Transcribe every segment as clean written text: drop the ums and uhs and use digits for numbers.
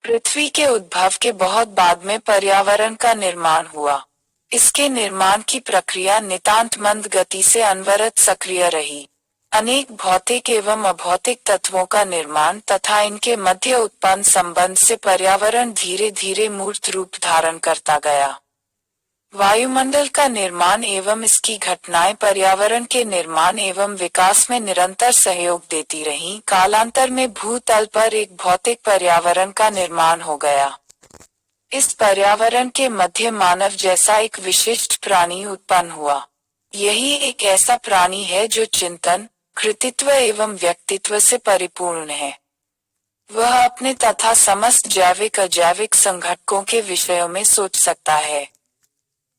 पृथ्वी के उद्भव के बहुत बाद में पर्यावरण का निर्माण हुआ। इसके निर्माण की प्रक्रिया नितांत मंद गति से अनवरत सक्रिय रही। अनेक भौतिक एवं अभौतिक तत्वों का निर्माण तथा इनके मध्य उत्पन्न संबंध से पर्यावरण धीरे धीरे मूर्त रूप धारण करता गया। वायुमंडल का निर्माण एवं इसकी घटनाएं पर्यावरण के निर्माण एवं विकास में निरंतर सहयोग देती रहीं। कालांतर में भूतल पर एक भौतिक पर्यावरण का निर्माण हो गया। इस पर्यावरण के मध्य मानव जैसा एक विशिष्ट प्राणी उत्पन्न हुआ। यही एक ऐसा प्राणी है जो चिंतन, कृतित्व एवं व्यक्तित्व से परिपूर्ण है। वह अपने तथा समस्त जैविक अजैविक संघटकों के विषयों में सोच सकता है।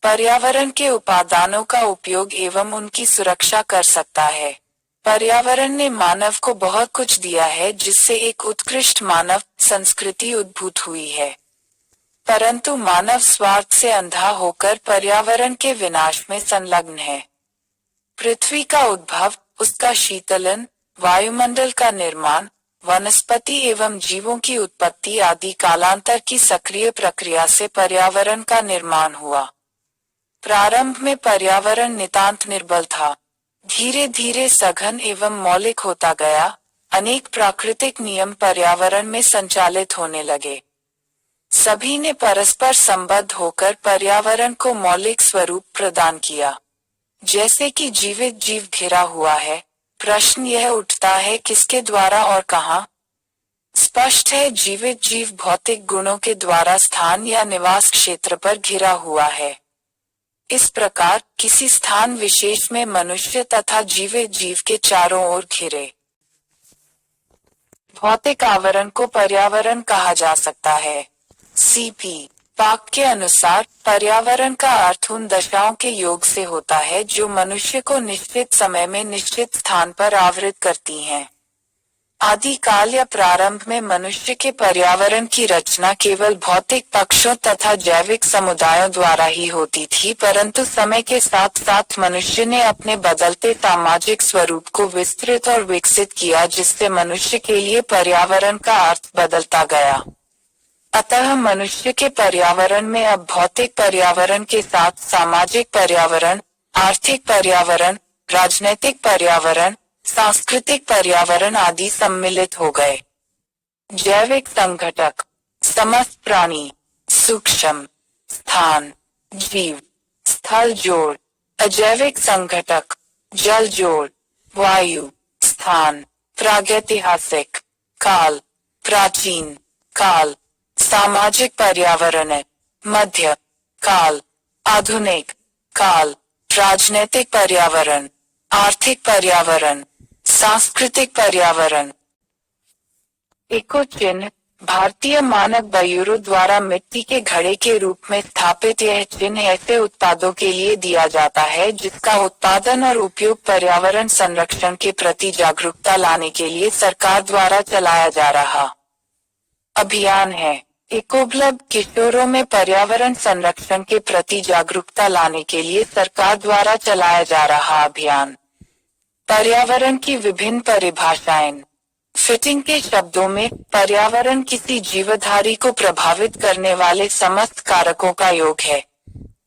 पर्यावरण के उपादानों का उपयोग एवं उनकी सुरक्षा कर सकता है। पर्यावरण ने मानव को बहुत कुछ दिया है जिससे एक उत्कृष्ट मानव संस्कृति उद्भूत हुई है। परंतु मानव स्वार्थ से अंधा होकर पर्यावरण के विनाश में संलग्न है। पृथ्वी का उद्भव, उसका शीतलन, वायुमंडल का निर्माण, वनस्पति एवं जीवों की उत्पत्ति आदि कालांतर की सक्रिय प्रक्रिया से पर्यावरण का निर्माण हुआ। प्रारंभ में पर्यावरण नितांत निर्बल था। धीरे धीरे सघन एवं मौलिक होता गया। अनेक प्राकृतिक नियम पर्यावरण में संचालित होने लगे। सभी ने परस्पर संबद्ध होकर पर्यावरण को मौलिक स्वरूप प्रदान किया। जैसे कि जीवित जीव घिरा हुआ है, प्रश्न यह उठता है किसके द्वारा और कहाँ? स्पष्ट है, जीवित जीव भौतिक गुणों के द्वारा स्थान या निवास क्षेत्र पर घिरा हुआ है। इस प्रकार किसी स्थान विशेष में मनुष्य तथा जीवित जीव के चारों ओर घिरे भौतिक आवरण को पर्यावरण कहा जा सकता है। सीपी पाक के अनुसार पर्यावरण का अर्थ उन दशाओं के योग से होता है जो मनुष्य को निश्चित समय में निश्चित स्थान पर आवृत करती हैं। आदि काल या प्रारंभ में मनुष्य के पर्यावरण की रचना केवल भौतिक पक्षों तथा जैविक समुदायों द्वारा ही होती थी, परंतु समय के साथ साथ मनुष्य ने अपने बदलते सामाजिक स्वरूप को विस्तृत और विकसित किया, जिससे मनुष्य के लिए पर्यावरण का अर्थ बदलता गया। अतः मनुष्य के पर्यावरण में अब भौतिक पर्यावरण के साथ सामाजिक पर्यावरण, आर्थिक पर्यावरण, राजनैतिक पर्यावरण, सांस्कृतिक पर्यावरण आदि सम्मिलित हो गए। जैविक संघटक, समस्त प्राणी, सूक्ष्म, स्थान, जीव, स्थल जोड़, अजैविक संघटक, जल जोड़, वायु, स्थान, प्रागैतिहासिक, काल, प्राचीन, काल, सामाजिक पर्यावरण, मध्य, काल, आधुनिक, काल, राजनैतिक पर्यावरण, आर्थिक पर्यावरण, सांस्कृतिक पर्यावरण। इको चिन्ह, भारतीय मानक ब्यूरो द्वारा मिट्टी के घड़े के रूप में स्थापित यह चिन्ह ऐसे उत्पादों के लिए दिया जाता है जिसका उत्पादन और उपयोग पर्यावरण संरक्षण के प्रति जागरूकता लाने के लिए सरकार द्वारा चलाया जा रहा अभियान है। इकोक्लब किशोरों में पर्यावरण संरक्षण के प्रति जागरूकता लाने के लिए सरकार द्वारा चलाया जा रहा अभियान। पर्यावरण की विभिन्न परिभाषाएं। फिटिंग के शब्दों में पर्यावरण किसी जीवधारी को प्रभावित करने वाले समस्त कारकों का योग है।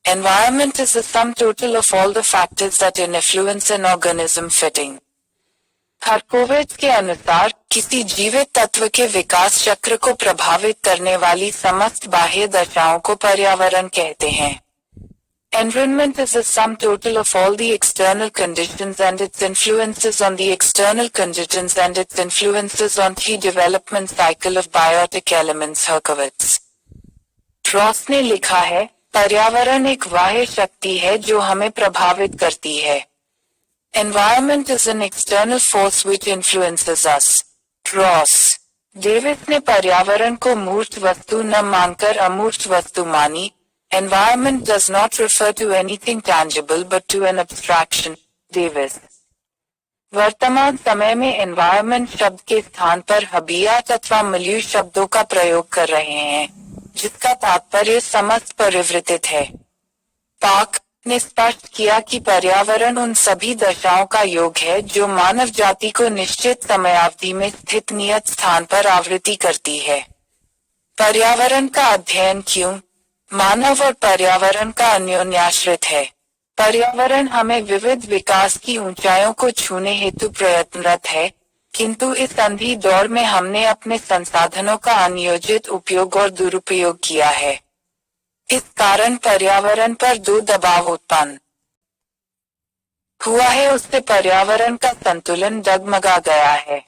Environment is the sum total of all the factors that influence an organism fitting. खरकोविच के अनुसार किसी जीवित तत्व के विकास चक्र को प्रभावित करने वाली समस्त बाह्य दशाओं को पर्यावरण कहते हैं। Environment is the sum total of all the external conditions and its influences on the external conditions and its influences on the development cycle of biotic elements. Herkovich Ross ने लिखा है, पर्यावरण एक बाह्य शक्ति है जो हमें प्रभावित करती है। Environment is an external force which influences us. Ross. Davis ने पर्यावरण को मूर्त वस्तु न मानकर अमूर्त वस्तु मानी। Environment does not refer to anything tangible but to an abstraction. Davis. वर्तमान समय में environment शब्द के स्थान पर हबियात अथवा मिलियू शब्दों का प्रयोग कर रहे हैं, जिसका तात्पर्य समस्त परिवृतित है। पाक ने स्पष्ट किया कि पर्यावरण उन सभी दशाओं का योग है जो मानव जाति को निश्चित समयावधि में स्थित नियत स्थान पर आवृत्ति करती है। पर्यावरण का अध्ययन क्यों? मानव और पर्यावरण का अन्योन्याश्रित है। पर्यावरण हमें विविध विकास की ऊंचाइयों को छूने हेतु प्रयत्नरत है, किंतु इस अंधी दौड़ में हमने अपने संसाधनों का अनियोजित उपयोग और दुरुपयोग किया है। इस कारण पर्यावरण पर दो दबाव उत्पन्न हुआ है, उससे पर्यावरण का संतुलन डगमगा गया है।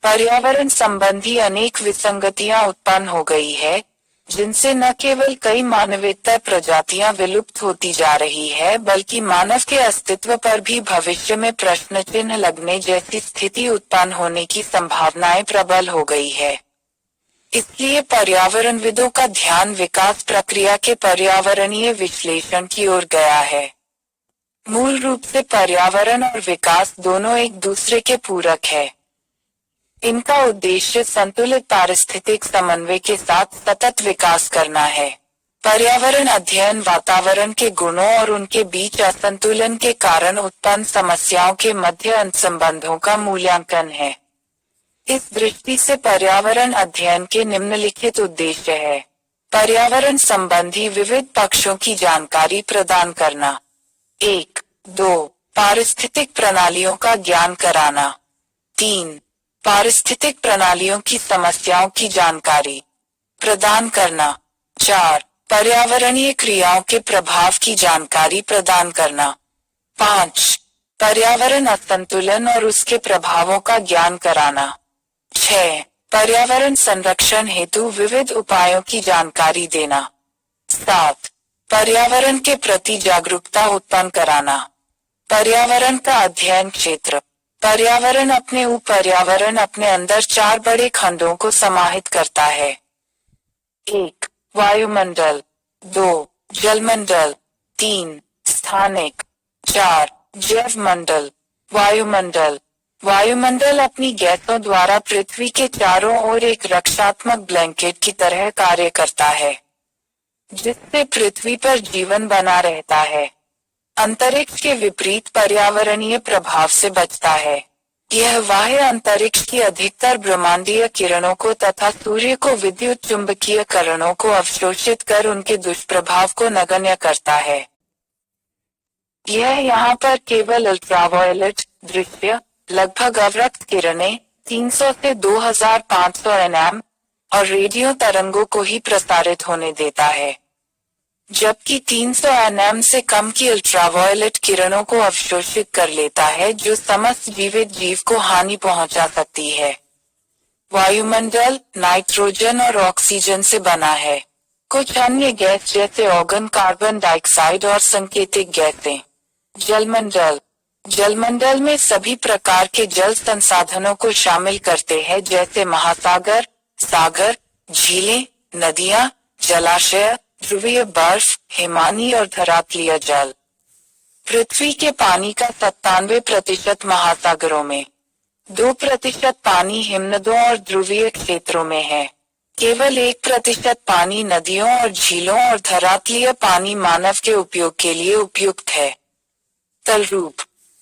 पर्यावरण संबंधी अनेक विसंगतियां उत्पन्न हो गई है, जिनसे न केवल कई मानवेतर प्रजातियां विलुप्त होती जा रही है, बल्कि मानव के अस्तित्व पर भी भविष्य में प्रश्न चिन्ह लगने जैसी स्थिति उत्पन्न होने की संभावनाएं प्रबल हो गई है। इसलिए पर्यावरणविदों का ध्यान विकास प्रक्रिया के पर्यावरणीय विश्लेषण की ओर गया है। मूल रूप से पर्यावरण और विकास दोनों एक दूसरे के पूरक है। इनका उद्देश्य संतुलित पारिस्थितिक समन्वय के साथ सतत विकास करना है। पर्यावरण अध्ययन वातावरण के गुणों और उनके बीच असंतुलन के कारण उत्पन्न समस्याओं के मध्य अंतर्संबंधों का मूल्यांकन है। इस दृष्टि से पर्यावरण अध्ययन के निम्नलिखित उद्देश्य है। पर्यावरण संबंधी विविध पक्षों की जानकारी प्रदान करना। 1-2 पारिस्थितिक प्रणालियों का ज्ञान कराना। 3 पारिस्थितिक प्रणालियों की समस्याओं की जानकारी प्रदान करना। 4 पर्यावरणीय क्रियाओं के प्रभाव की जानकारी प्रदान करना। 5 पर्यावरण असंतुलन और उसके प्रभावों का ज्ञान कराना। 6 पर्यावरण संरक्षण हेतु विविध उपायों की जानकारी देना। 7 पर्यावरण के प्रति जागरूकता उत्पन्न कराना। पर्यावरण का अध्ययन क्षेत्र। पर्यावरण अपने अंदर 4 बड़े खंडों को समाहित करता है। 1 वायुमंडल, 2 जलमंडल, 3 स्थानिक, 4 जैव मंडल। वायुमंडल अपनी गैसों द्वारा पृथ्वी के चारों ओर एक रक्षात्मक ब्लैंकेट की तरह कार्य करता है, जिससे पृथ्वी पर जीवन बना रहता है। अंतरिक्ष के विपरीत पर्यावरणीय प्रभाव से बचता है। यह बाह्य अंतरिक्ष की अधिकतर ब्रह्मांडीय किरणों को तथा सूर्य को विद्युत चुंबकीय किरणों को अवशोषित कर उनके दुष्प्रभाव को नगण्य करता है। यह यहाँ पर केवल अल्ट्रावायलेट दृश्य लगभग अवरक्त किरणें 300 से 2500 nm और रेडियो तरंगों को ही प्रसारित होने देता है, जबकि 300 nm से कम की अल्ट्रावायलेट किरणों को अवशोषित कर लेता है, जो समस्त जीवित जीव को हानि पहुंचा सकती है। वायुमंडल नाइट्रोजन और ऑक्सीजन से बना है। कुछ अन्य गैस जैसे ऑर्गन कार्बन डाइऑक्साइड और संकेतिक गैसें। जलमंडल में सभी प्रकार के जल संसाधनों को शामिल करते हैं, जैसे महासागर, सागर, झीलें, नदियां, जलाशय, ध्रुवीय बर्फ, हिमानी और धरातलीय जल। पृथ्वी के पानी का 97% महासागरों में, 2% पानी हिमनदों और ध्रुवीय क्षेत्रों में है। केवल 1% पानी नदियों और झीलों और धरातलीय पानी मानव के उपयोग के लिए उपयुक्त है। तल रूप।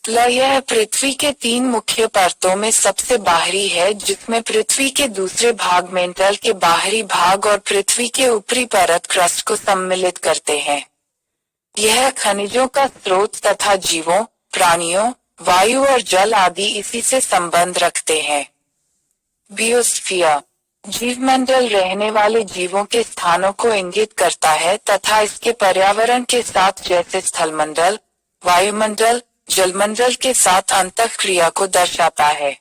यह पृथ्वी के 3 मुख्य परतों में सबसे बाहरी है, जिसमें पृथ्वी के दूसरे भाग मेंटल के बाहरी भाग और पृथ्वी के ऊपरी परत क्रस्ट को सम्मिलित करते हैं। यह खनिजों का स्रोत तथा जीवों, प्राणियों, वायु और जल आदि इसी से संबंध रखते हैं। बियोस्फीयर जीवमंडल रहने वाले जीवों के स्थानों को इंगित करता है तथा इसके पर्यावरण के साथ जैसे स्थलमंडल, वायुमंडल, जलमंडल के साथ अंतःक्रिया को दर्शाता है।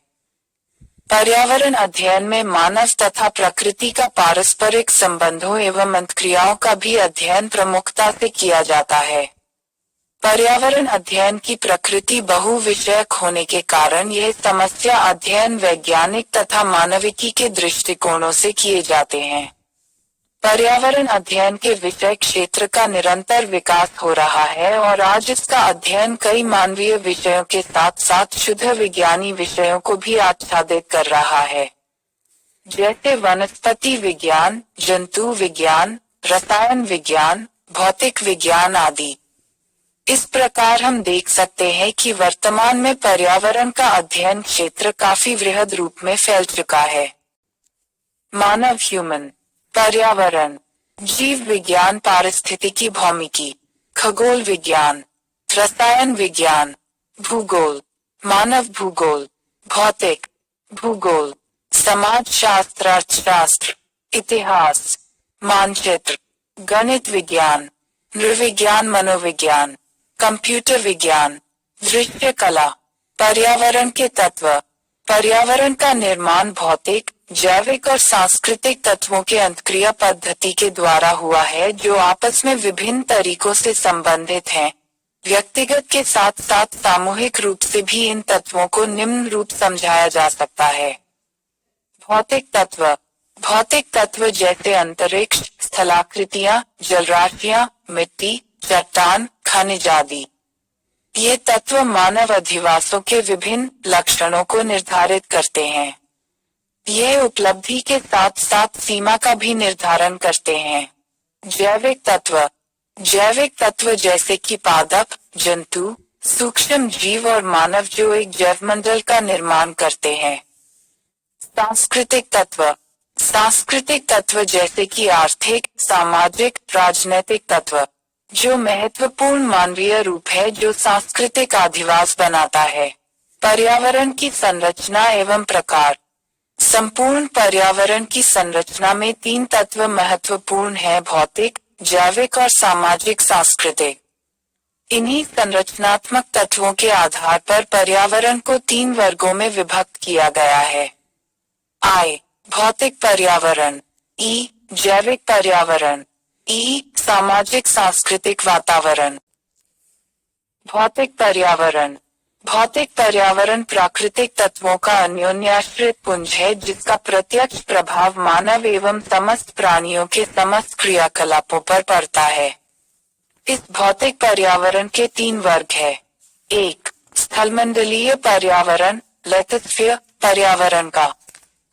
पर्यावरण अध्ययन में मानव तथा प्रकृति का पारस्परिक संबंधों एवं अंतःक्रियाओं का भी अध्ययन प्रमुखता से किया जाता है। पर्यावरण अध्ययन की प्रकृति बहुविषयक होने के कारण यह समस्या अध्ययन वैज्ञानिक तथा मानविकी के दृष्टिकोणों से किए जाते हैं। पर्यावरण अध्ययन के विषय क्षेत्र का निरंतर विकास हो रहा है और आज इसका अध्ययन कई मानवीय विषयों के साथ साथ शुद्ध विज्ञानी विषयों को भी आच्छादित कर रहा है, जैसे वनस्पति विज्ञान, जंतु विज्ञान, रसायन विज्ञान, भौतिक विज्ञान आदि। इस प्रकार हम देख सकते हैं कि वर्तमान में पर्यावरण का अध्ययन क्षेत्र काफी वृहद रूप में फैल चुका है। मानव ह्यूमन पर्यावरण, जीव विज्ञान, पारिस्थितिकी, भौमिकी, खगोल विज्ञान, रसायन विज्ञान, भूगोल, मानव भूगोल, भौतिक, भूगोल, समाज शास्त्र, अर्थशास्त्र, इतिहास, मानचित्र, गणित विज्ञान, नृविज्ञान, मनोविज्ञान, कंप्यूटर विज्ञान, दृश्य कला। पर्यावरण के तत्व। पर्यावरण का निर्माण भौतिक, जैविक और सांस्कृतिक तत्वों के अंतःक्रिया पद्धति के द्वारा हुआ है जो आपस में विभिन्न तरीकों से संबंधित हैं। व्यक्तिगत के साथ साथ सामूहिक रूप से भी इन तत्वों को निम्न रूप समझाया जा सकता है। भौतिक तत्व। भौतिक तत्व जैसे अंतरिक्ष, स्थलाकृतियां, जलराशियां, मिट्टी, चट्टान, खनिज आदि। ये तत्व मानव अधिवासों के विभिन्न लक्षणों को निर्धारित करते हैं। ये उपलब्धि के साथ साथ सीमा का भी निर्धारण करते हैं। जैविक तत्व। जैविक तत्व जैसे कि पादप, जंतु, सूक्ष्म जीव और मानव जो एक जैवमंडल का निर्माण करते हैं। सांस्कृतिक तत्व। सांस्कृतिक तत्व जैसे कि आर्थिक, सामाजिक, राजनैतिक तत्व जो महत्वपूर्ण मानवीय रूप है जो सांस्कृतिक अधिवास बनाता है। पर्यावरण की संरचना एवं प्रकार। संपूर्ण पर्यावरण की संरचना में 3 तत्व महत्वपूर्ण हैं: भौतिक, जैविक और सामाजिक सांस्कृतिक। इन्हीं संरचनात्मक तत्वों के आधार पर पर्यावरण को 3 वर्गों में विभक्त किया गया है। I. भौतिक पर्यावरण, E. जैविक पर्यावरण, E. सामाजिक सांस्कृतिक वातावरण। भौतिक पर्यावरण। भौतिक पर्यावरण प्राकृतिक तत्वों का अन्योन्याश्रित पुंज है जिसका प्रत्यक्ष प्रभाव मानव एवं समस्त प्राणियों के समस्त क्रियाकलापों पर पड़ता है। इस भौतिक पर्यावरण के 3 वर्ग है। 1. स्थलमंडलीय पर्यावरण, लिथोस्फीयर पर्यावरण का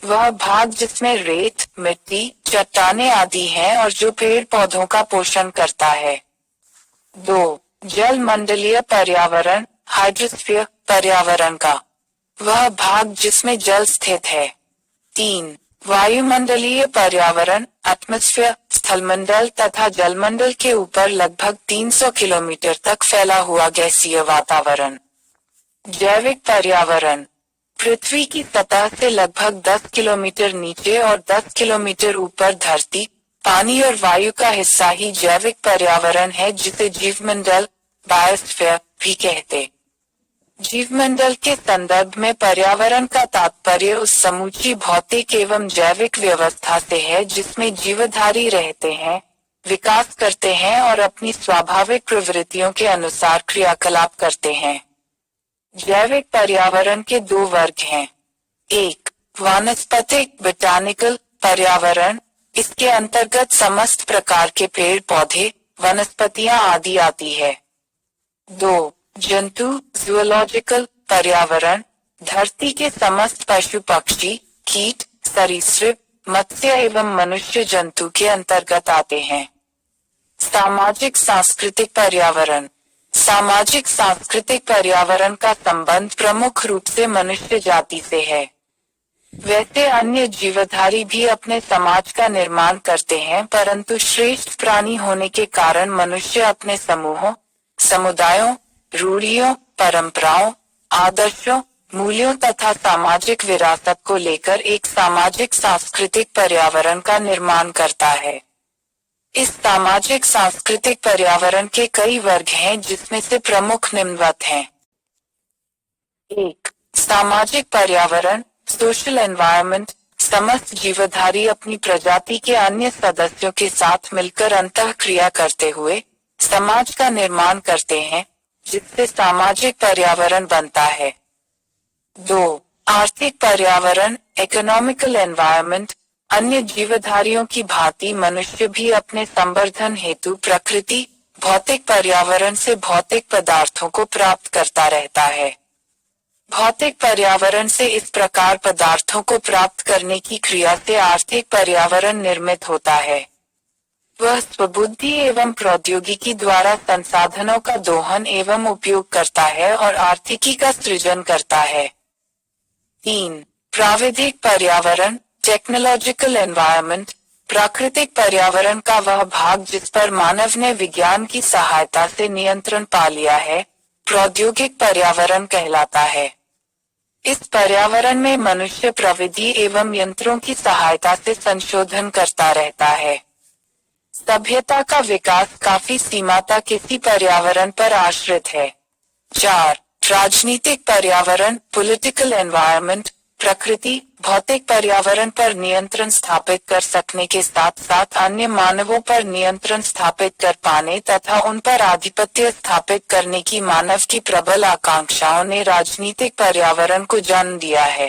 वह भाग जिसमें रेत, मिट्टी, चट्टानें आदि हैं और जो पेड़ पौधों का पोषण करता है। 2. जल मंडलीय पर्यावरण, हाइड्रोस्फीयर पर्यावरण का वह भाग जिसमें जल स्थित है। 3. वायुमंडलीय पर्यावरण, एटमॉस्फेयर, स्थलमंडल तथा जलमंडल के ऊपर लगभग 300 किलोमीटर तक फैला हुआ गैसीय वातावरण। जैविक पर्यावरण। पृथ्वी की सतह से लगभग 10 किलोमीटर नीचे और 10 किलोमीटर ऊपर धरती, पानी और वायु का हिस्सा ही जैविक पर्यावरण है जिसे जीवमंडल, बायोस्फीयर भी कहते। जीवमंडल के संदर्भ में पर्यावरण का तात्पर्य उस समूची भौतिक एवं जैविक व्यवस्था से है जिसमें जीवधारी रहते हैं, विकास करते हैं और अपनी स्वाभाविक प्रवृत्तियों के अनुसार क्रियाकलाप करते हैं। जैविक पर्यावरण के 2 वर्ग हैं। 1. वानस्पतिक बोटानिकल पर्यावरण, इसके अंतर्गत समस्त प्रकार के पेड़ पौधे, वनस्पतियां आदि आती है। 2. जंतु जूलॉजिकल पर्यावरण, धरती के समस्त पशु पक्षी, कीट, सरीसृप, मत्स्य एवं मनुष्य जंतु के अंतर्गत आते हैं। सामाजिक सांस्कृतिक पर्यावरण। सामाजिक सांस्कृतिक पर्यावरण का संबंध प्रमुख रूप से मनुष्य जाति से है। वैसे अन्य जीवधारी भी अपने समाज का निर्माण करते हैं परंतु श्रेष्ठ प्राणी होने के कारण मनुष्य अपने समूहों, समुदायों, रूढ़ियों, परंपराओं, आदर्शों, मूल्यों तथा सामाजिक विरासत को लेकर एक सामाजिक सांस्कृतिक पर्यावरण का निर्माण करता है। इस सामाजिक सांस्कृतिक पर्यावरण के कई वर्ग हैं जिसमें से प्रमुख निम्नवत हैं। 1. सामाजिक पर्यावरण, सोशल एनवायरनमेंट, समस्त जीवधारी अपनी प्रजाति के अन्य सदस्यों के साथ मिलकर अंतःक्रिया करते हुए समाज का निर्माण करते हैं जिससे सामाजिक पर्यावरण बनता है। 2. आर्थिक पर्यावरण, इकोनॉमिकल एनवायरनमेंट, अन्य जीवधारियों की भांति मनुष्य भी अपने संवर्धन हेतु प्रकृति, भौतिक पर्यावरण से भौतिक पदार्थों को प्राप्त करता रहता है। भौतिक पर्यावरण से इस प्रकार पदार्थों को प्राप्त करने की क्रिया से आर्थिक पर्यावरण निर्मित होता है। वह स्वबुद्धि एवं प्रौद्योगिकी द्वारा संसाधनों का दोहन एवं उपयोग करता है और आर्थिकी का सृजन करता है। 3. प्राविधिक पर्यावरण, टेक्नोलॉजिकल एनवायरनमेंट, प्राकृतिक पर्यावरण का वह भाग जिस पर मानव ने विज्ञान की सहायता से नियंत्रण पा लिया है, प्रौद्योगिक पर्यावरण कहलाता है। इस पर्यावरण में मनुष्य प्रविधि एवं यंत्रों की सहायता से संशोधन करता रहता है। सभ्यता का विकास काफी सीमा तक इसी पर्यावरण पर आश्रित है। 4. राजनीतिक पर्यावरण, पॉलिटिकल एनवायरनमेंट। प्रकृति, भौतिक पर्यावरण पर नियंत्रण स्थापित कर सकने के साथ साथ अन्य मानवों पर नियंत्रण स्थापित कर पाने तथा उन पर आधिपत्य स्थापित करने की मानव की प्रबल आकांक्षाओं ने राजनीतिक पर्यावरण को जन्म दिया है।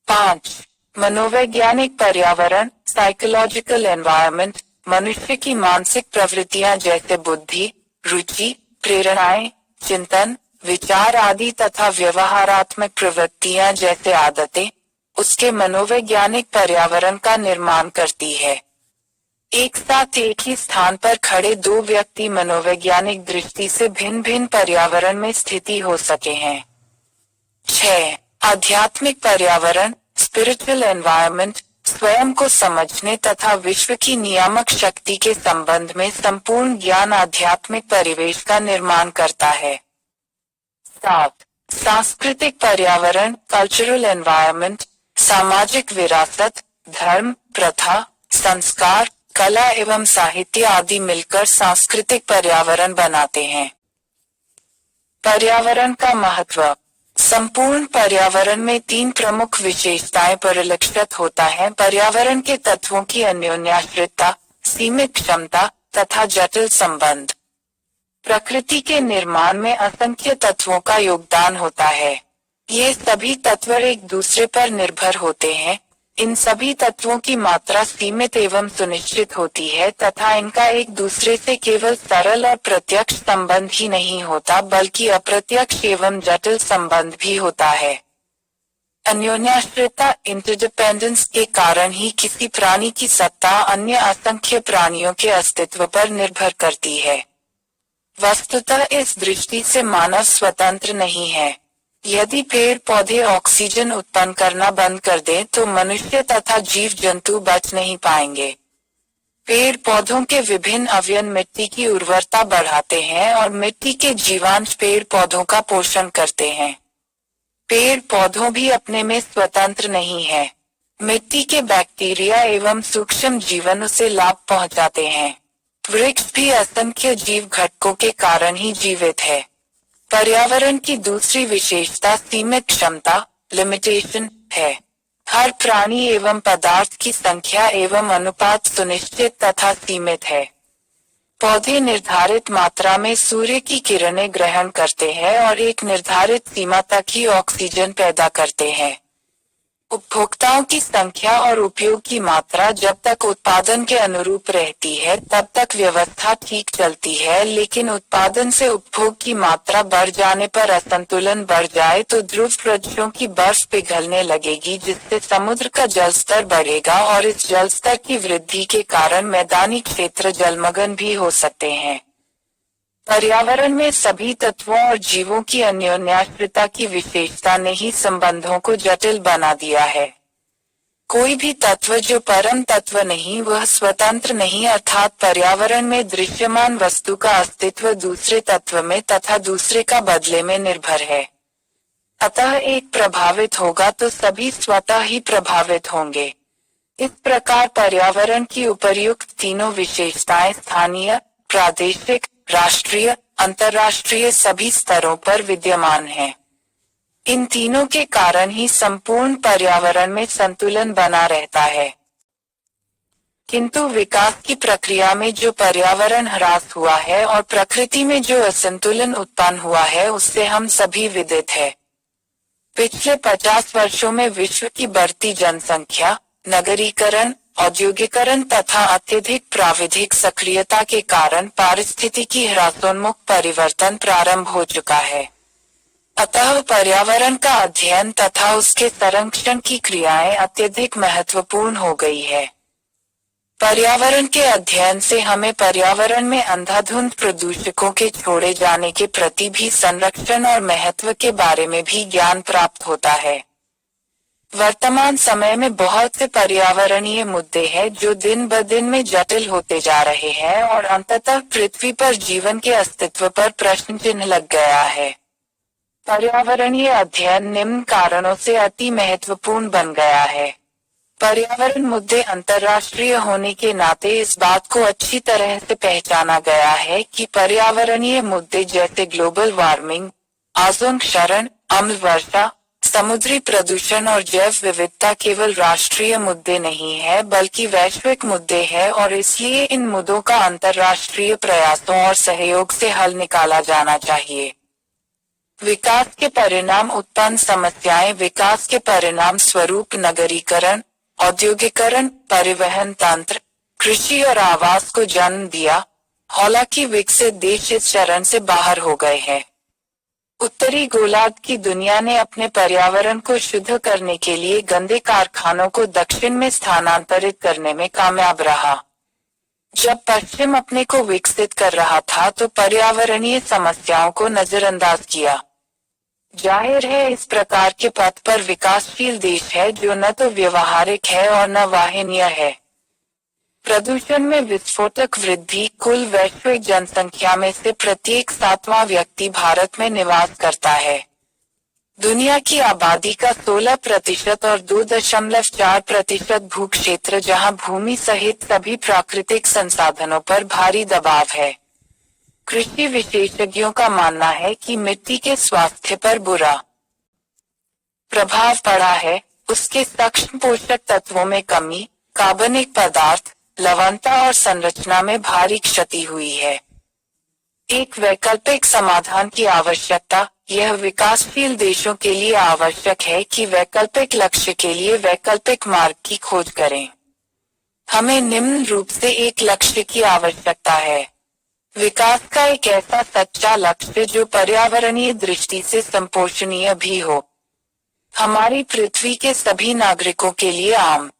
5. मनोवैज्ञानिक पर्यावरण, साइकोलॉजिकल एनवायरनमेंट। मनुष्य की मानसिक प्रवृत्तियां जैसे बुद्धि, रुचि, प्रेरणाएं, चिंतन, विचार आदि तथा व्यवहारात्मक प्रवृत्तियां जैसे आदतें उसके मनोवैज्ञानिक पर्यावरण का निर्माण करती है। एक साथ एक ही स्थान पर खड़े दो व्यक्ति मनोवैज्ञानिक दृष्टि से भिन्न भिन्न पर्यावरण में स्थिति हो सके हैं। 6. आध्यात्मिक पर्यावरण, स्पिरिचुअल एनवायरनमेंट। स्वयं को समझने तथा विश्व की नियामक शक्ति के संबंध में संपूर्ण ज्ञान आध्यात्मिक परिवेश का निर्माण करता है। 7. सांस्कृतिक पर्यावरण, कल्चरल एनवायरनमेंट। सामाजिक विरासत, धर्म, प्रथा, संस्कार, कला एवं साहित्य आदि मिलकर सांस्कृतिक पर्यावरण बनाते हैं। पर्यावरण का महत्व। संपूर्ण पर्यावरण में 3 प्रमुख विशेषताएं परिलक्षित होता है: पर्यावरण के तत्वों की अन्योन्याश्रितता, सीमित क्षमता तथा जटिल संबंध। प्रकृति के निर्माण में असंख्य तत्वों का योगदान होता है। ये सभी तत्व एक दूसरे पर निर्भर होते हैं। इन सभी तत्वों की मात्रा सीमित एवं सुनिश्चित होती है तथा इनका एक दूसरे से केवल सरल और प्रत्यक्ष संबंध ही नहीं होता बल्कि अप्रत्यक्ष एवं जटिल संबंध भी होता है। अन्योन्याश्रितता, इंटरडिपेंडेंस के कारण ही किसी प्राणी की सत्ता अन्य असंख्य प्राणियों के अस्तित्व पर निर्भर करती है। वस्तुतः इस दृष्टि से मानव स्वतंत्र नहीं है। यदि पेड़ पौधे ऑक्सीजन उत्पन्न करना बंद कर दें तो मनुष्य तथा जीव जंतु बच नहीं पाएंगे। पेड़ पौधों के विभिन्न अवयव मिट्टी की उर्वरता बढ़ाते हैं और मिट्टी के जीवांश पेड़ पौधों का पोषण करते हैं। पेड़ पौधों भी अपने में स्वतंत्र नहीं है। मिट्टी के बैक्टीरिया एवं सूक्ष्म जीवन उसे लाभ पहुंचाते हैं। वृक्ष भी असंख्य जीव घटकों के कारण ही जीवित है। पर्यावरण की दूसरी विशेषता सीमित क्षमता, लिमिटेशन है। हर प्राणी एवं पदार्थ की संख्या एवं अनुपात सुनिश्चित तथा सीमित है। पौधे निर्धारित मात्रा में सूर्य की किरणें ग्रहण करते हैं और एक निर्धारित सीमा तक ही ऑक्सीजन पैदा करते हैं। उपभोक्ताओं की संख्या और उपयोग की मात्रा जब तक उत्पादन के अनुरूप रहती है तब तक व्यवस्था ठीक चलती है, लेकिन उत्पादन से उपभोग की मात्रा बढ़ जाने पर असंतुलन बढ़ जाए तो ध्रुव प्रदेशों की बर्फ पिघलने लगेगी जिससे समुद्र का जल स्तर बढ़ेगा और इस जल स्तर की वृद्धि के कारण मैदानी क्षेत्र जलमग्न भी हो सकते हैं। पर्यावरण में सभी तत्वों और जीवों की अन्योन्याश्रितता की विशेषता ने ही संबंधों को जटिल बना दिया है। कोई भी तत्व जो परम तत्व नहीं वह स्वतंत्र नहीं, अर्थात पर्यावरण में दृश्यमान वस्तु का अस्तित्व दूसरे तत्व में तथा दूसरे का बदले में निर्भर है। अतः एक प्रभावित होगा तो सभी स्वतः ही प्रभावित होंगे। इस प्रकार पर्यावरण की उपर्युक्त तीनों विशेषताएं स्थानीय, प्रादेशिक, राष्ट्रीय, अंतर्राष्ट्रीय सभी स्तरों पर विद्यमान हैं। इन तीनों के कारण ही संपूर्ण पर्यावरण में संतुलन बना रहता है। किंतु विकास की प्रक्रिया में जो पर्यावरण ह्रास हुआ है और प्रकृति में जो असंतुलन उत्पन्न हुआ है उससे हम सभी विदित है। पिछले 50 वर्षों में विश्व की बढ़ती जनसंख्या, नगरीकरण, औद्योगिकरण तथा अत्यधिक प्राविधिक सक्रियता के कारण पारिस्थितिकी ह्रासोन्मुख परिवर्तन प्रारंभ हो चुका है। अतः पर्यावरण का अध्ययन तथा उसके संरक्षण की क्रियाएं अत्यधिक महत्वपूर्ण हो गई है। पर्यावरण के अध्ययन से हमें पर्यावरण में अंधाधुंध प्रदूषकों के छोड़े जाने के प्रति भी संरक्षण और महत्व के बारे में भी ज्ञान प्राप्त होता है। वर्तमान समय में बहुत से पर्यावरणीय मुद्दे हैं जो दिन ब दिन में जटिल होते जा रहे हैं और अंततः पृथ्वी पर जीवन के अस्तित्व पर प्रश्न चिन्ह लग गया है। पर्यावरणीय अध्ययन निम्न कारणों से अति महत्वपूर्ण बन गया है। पर्यावरण मुद्दे अंतर्राष्ट्रीय होने के नाते इस बात को अच्छी तरह से पहचाना गया है कि पर्यावरणीय मुद्दे जैसे ग्लोबल वार्मिंग, ओजोन क्षरण, अम्ल वर्षा, समुद्री प्रदूषण और जैव विविधता केवल राष्ट्रीय मुद्दे नहीं है बल्कि वैश्विक मुद्दे हैं और इसलिए इन मुद्दों का अंतर्राष्ट्रीय प्रयासों और सहयोग से हल निकाला जाना चाहिए। विकास के परिणाम उत्पन्न समस्याएं विकास के परिणाम स्वरूप नगरीकरण, औद्योगिकरण, परिवहन तंत्र, कृषि और आवास को जन्म दिया। हालांकि विकसित देश इस चरण से बाहर हो गए हैं। उत्तरी गोलार्ध की दुनिया ने अपने पर्यावरण को शुद्ध करने के लिए गंदे कारखानों को दक्षिण में स्थानांतरित करने में कामयाब रहा। जब पश्चिम अपने को विकसित कर रहा था तो पर्यावरणीय समस्याओं को नजरअंदाज किया। जाहिर है इस प्रकार के पथ पर विकासशील देश है जो न तो व्यवहारिक है और न वाहनीय है। प्रदूषण में विस्फोटक वृद्धि कुल वैश्विक जनसंख्या में से प्रत्येक 7वां व्यक्ति भारत में निवास करता है। दुनिया की आबादी का 16% और 2.4% भूक्षेत्र जहां भूमि सहित सभी प्राकृतिक संसाधनों पर भारी दबाव है। कृषि विशेषज्ञों का मानना है कि मिट्टी के स्वास्थ्य पर बुरा प्रभाव पड़ा है। उसके सूक्ष्म पोषक तत्वों में कमी, कार्बनिक पदार्थ, लवणता और संरचना में भारी क्षति हुई है। एक वैकल्पिक समाधान की आवश्यकता। यह विकासशील देशों के लिए आवश्यक है कि वैकल्पिक लक्ष्य के लिए वैकल्पिक मार्ग की खोज करें। हमें निम्न रूप से एक लक्ष्य की आवश्यकता है। विकास का एक ऐसा सच्चा लक्ष्य जो पर्यावरणीय दृष्टि से संपोषणीय भी हो। हमारी पृथ्वी के सभी नागरिकों के लिए आम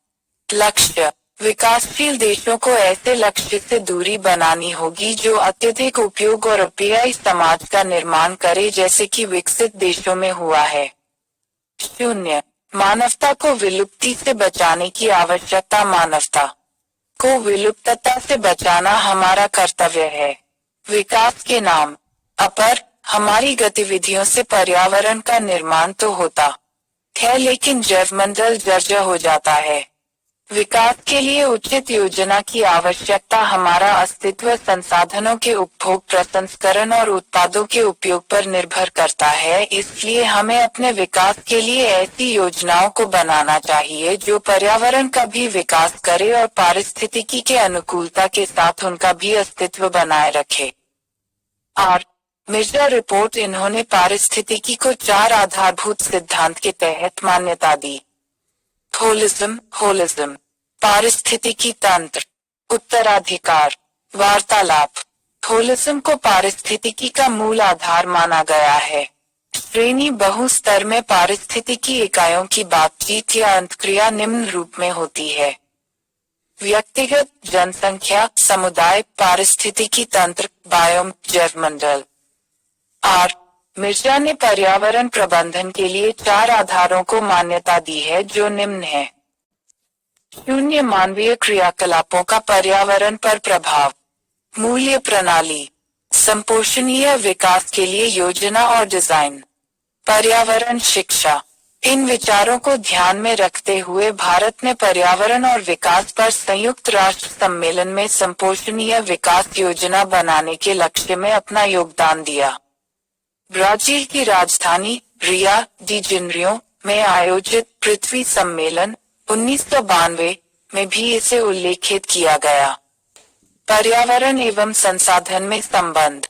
लक्ष्य। विकासशील देशों को ऐसे लक्ष्य से दूरी बनानी होगी जो अत्यधिक उपयोग और अपेय समाज का निर्माण करे जैसे कि विकसित देशों में हुआ है। 0 मानवता को विलुप्ति से बचाने की आवश्यकता। मानवता को विलुप्तता से बचाना हमारा कर्तव्य है। विकास के नाम पर हमारी गतिविधियों से पर्यावरण का निर्माण तो होता है लेकिन जैवमंडल जर्जर हो जाता है। विकास के लिए उचित योजना की आवश्यकता। हमारा अस्तित्व संसाधनों के उपभोग, प्रसंस्करण और उत्पादों के उपयोग पर निर्भर करता है। इसलिए हमें अपने विकास के लिए ऐसी योजनाओं को बनाना चाहिए जो पर्यावरण का भी विकास करे और पारिस्थितिकी के अनुकूलता के साथ उनका भी अस्तित्व बनाए रखे। R Mirza report. इन्होंने पारिस्थितिकी को 4 आधारभूत सिद्धांत के तहत मान्यता दी। होलिज्म, पारिस्थितिकी तंत्र, उत्तराधिकार, वार्तालाप। होलिज्म को पारिस्थितिकी का मूल आधार माना गया है। श्रेणी बहुस्तर में पारिस्थितिकी इकाइयों की बातचीत या अंतक्रिया निम्न रूप में होती है। व्यक्तिगत, जनसंख्या, समुदाय, पारिस्थितिकी तंत्र, बायोम, जैवमंडल। आर मिर्जा ने पर्यावरण प्रबंधन के लिए 4 आधारों को मान्यता दी है जो निम्न है। 0 मानवीय क्रियाकलापों का पर्यावरण पर प्रभाव। मूल्य प्रणाली, संपोषणीय विकास के लिए योजना और डिजाइन। पर्यावरण शिक्षा। इन विचारों को ध्यान में रखते हुए भारत ने पर्यावरण और विकास पर संयुक्त राष्ट्र सम्मेलन में संपोषणीय विकास योजना बनाने के लक्ष्य में अपना योगदान दिया। ब्राजील की राजधानी रियो डी जेनेरियो में आयोजित पृथ्वी सम्मेलन 1992 में भी इसे उल्लेखित किया गया। पर्यावरण एवं संसाधन में संबंध।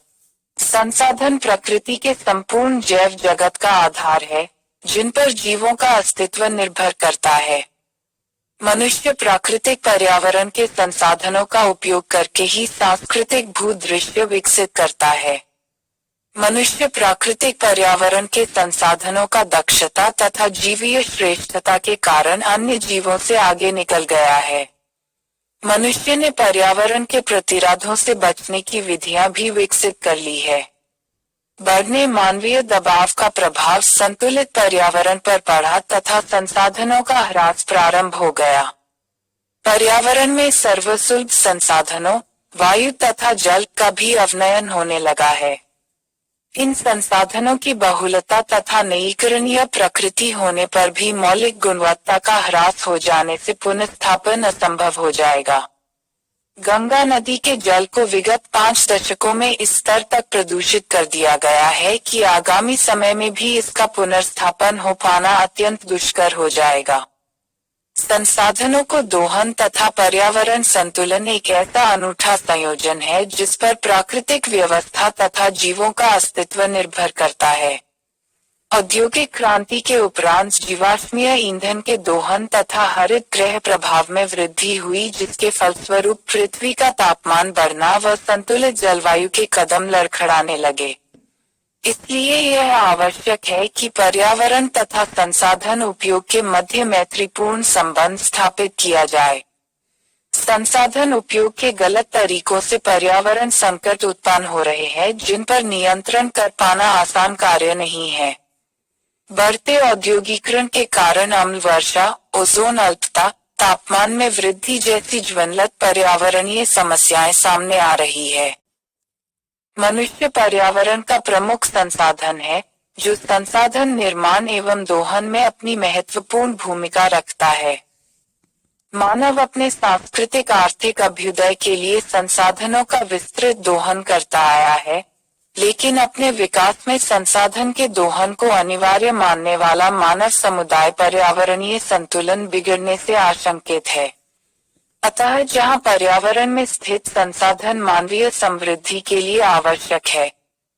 संसाधन प्रकृति के संपूर्ण जैव जगत का आधार है जिन पर जीवों का अस्तित्व निर्भर करता है। मनुष्य प्राकृतिक पर्यावरण के संसाधनों का उपयोग करके ही सांस्कृतिक भूदृश्य विकसित करता है। मनुष्य प्राकृतिक पर्यावरण के संसाधनों का दक्षता तथा जीवीय श्रेष्ठता के कारण अन्य जीवों से आगे निकल गया है। मनुष्य ने पर्यावरण के प्रतिराधों से बचने की विधियां भी विकसित कर ली है। बढ़ने मानवीय दबाव का प्रभाव संतुलित पर्यावरण पर पड़ा तथा संसाधनों का ह्रास प्रारंभ हो गया। पर्यावरण में सर्वसुलभ संसाधनों, वायु तथा जल का भी अवनयन होने लगा है। इन संसाधनों की बहुलता तथा नवीकरणीय प्रकृति होने पर भी मौलिक गुणवत्ता का ह्रास हो जाने से पुनर्स्थापन असंभव हो जाएगा। गंगा नदी के जल को विगत 5 दशकों में इस स्तर तक प्रदूषित कर दिया गया है कि आगामी समय में भी इसका पुनर्स्थापन हो पाना अत्यंत दुष्कर हो जाएगा। संसाधनों को दोहन तथा पर्यावरण संतुलन एक ऐसा अनूठा संयोजन है जिस पर प्राकृतिक व्यवस्था तथा जीवों का अस्तित्व निर्भर करता है। औद्योगिक क्रांति के उपरांत जीवाश्मीय ईंधन के दोहन तथा हरित गृह प्रभाव में वृद्धि हुई, जिसके फलस्वरूप पृथ्वी का तापमान बढ़ना व संतुलित जलवायु के कदम लड़खड़ाने लगे। इसलिए यह आवश्यक है कि पर्यावरण तथा संसाधन उपयोग के मध्य मैत्रीपूर्ण संबंध स्थापित किया जाए। संसाधन उपयोग के गलत तरीकों से पर्यावरण संकट उत्पन्न हो रहे हैं, जिन पर नियंत्रण कर पाना आसान कार्य नहीं है। बढ़ते औद्योगिकरण के कारण अम्ल वर्षा, ओजोन अल्पता, तापमान में वृद्धि जैसी ज्वलंत पर्यावरणीय समस्याएं सामने आ रही है। मनुष्य पर्यावरण का प्रमुख संसाधन है, जो संसाधन निर्माण एवं दोहन में अपनी महत्वपूर्ण भूमिका रखता है। मानव अपने सांस्कृतिक आर्थिक अभ्युदय के लिए संसाधनों का विस्तृत दोहन करता आया है, लेकिन अपने विकास में संसाधन के दोहन को अनिवार्य मानने वाला मानव समुदाय पर्यावरणीय संतुलन बिगड़ने से आशंकित है। अतः जहाँ पर्यावरण में स्थित संसाधन मानवीय समृद्धि के लिए आवश्यक है,